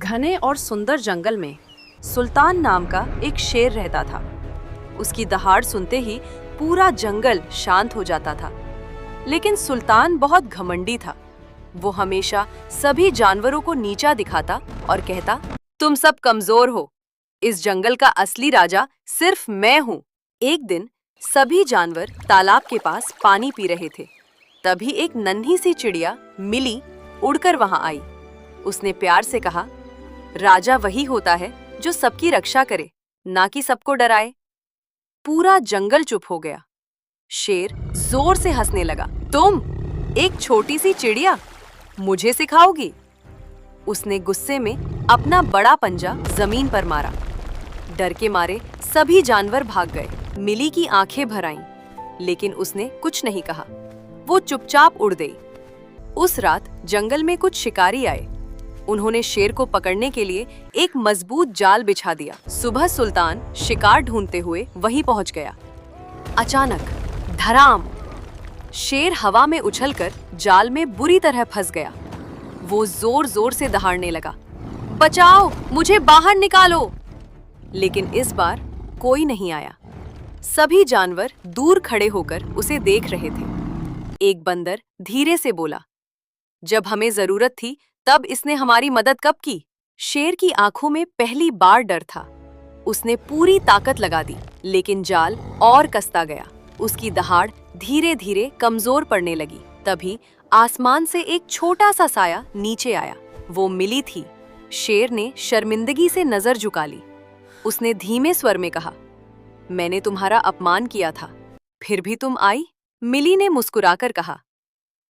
घने और सुंदर जंगल में सुल्तान नाम का एक शेर रहता था। उसकी दहाड़ सुनते ही पूरा जंगल शांत हो जाता था। लेकिन सुल्तान बहुत घमंडी था। वो हमेशा सभी जानवरों को नीचा दिखाता और कहता, तुम सब कमजोर हो, इस जंगल का असली राजा सिर्फ मैं हूँ। एक दिन सभी जानवर तालाब के पास पानी पी रहे थे। तभी एक नन्ही सी चिड़िया मिली उड़कर वहां आई। उसने प्यार से कहा, राजा वही होता है जो सबकी रक्षा करे, ना कि सबको डराए। पूरा जंगल चुप हो गया। शेर जोर से हंसने लगा, तुम एक छोटी सी चिड़िया मुझे सिखाओगी? उसने गुस्से में अपना बड़ा पंजा जमीन पर मारा। डर के मारे सभी जानवर भाग गए। मिली की आंखें भर आईं, लेकिन उसने कुछ नहीं कहा। वो चुपचाप उड़ गई। उस रात जंगल में कुछ शिकारी आए। उन्होंने शेर को पकड़ने के लिए एक मजबूत जाल बिछा दिया। सुबह सुल्तान शिकार ढूंढते हुए वहीं पहुंच गया। अचानक धड़ाम! शेर हवा में उछलकर जाल में बुरी तरह फंस गया। वो जोर जोर से दहाड़ने लगा, बचाओ, मुझे बाहर निकालो। लेकिन इस बार कोई नहीं आया। सभी जानवर दूर खड़े होकर उसे देख रहे थे। एक बंदर धीरे से बोला, जब हमें जरूरत थी तब इसने हमारी मदद कब की? शेर की आंखों में पहली बार डर था। उसने पूरी ताकत लगा दी, लेकिन जाल और कसता गया। उसकी दहाड़ धीरे धीरे कमजोर पड़ने लगी। तभी आसमान से एक छोटा सा साया नीचे आया। वो मिली थी। शेर ने शर्मिंदगी से नजर झुका ली। उसने धीमे स्वर में कहा, मैंने तुम्हारा अपमान किया था, फिर भी तुम आई? मिली ने मुस्कुराकर कहा,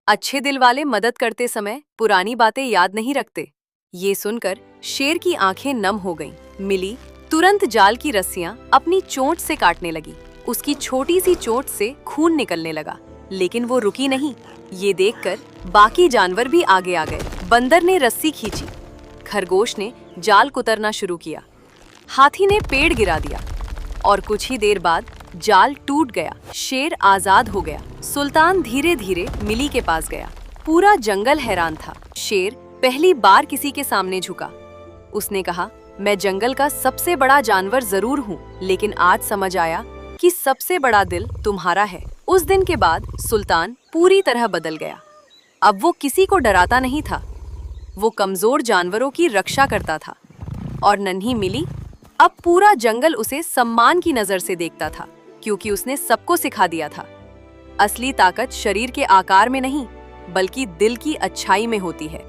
अच्छे दिल वाले मदद करते समय पुरानी बातें याद नहीं रखते। ये सुनकर शेर की आंखें नम हो गईं। मिली तुरंत जाल की रस्सियां अपनी चोंच से काटने लगी। उसकी छोटी सी चोट से खून निकलने लगा, लेकिन वो रुकी नहीं। ये देखकर बाकी जानवर भी आगे आ गए। बंदर ने रस्सी खींची, खरगोश ने जाल कुतरना शुरू किया, हाथी ने पेड़ गिरा दिया और कुछ ही देर बाद जाल टूट गया। शेर आजाद हो गया। सुल्तान धीरे धीरे मिली के पास गया। पूरा जंगल हैरान था। शेर पहली बार किसी के सामने झुका। उसने कहा, मैं जंगल का सबसे बड़ा जानवर जरूर हूँ, लेकिन आज समझ आया कि सबसे बड़ा दिल तुम्हारा है। उस दिन के बाद सुल्तान पूरी तरह बदल गया। अब वो किसी को डराता नहीं था। वो कमजोर जानवरों की रक्षा करता था। और नन्ही मिली, अब पूरा जंगल उसे सम्मान की नजर से देखता था, क्योंकि उसने सबको सिखा दिया था, असली ताकत शरीर के आकार में नहीं, बल्कि दिल की अच्छाई में होती है।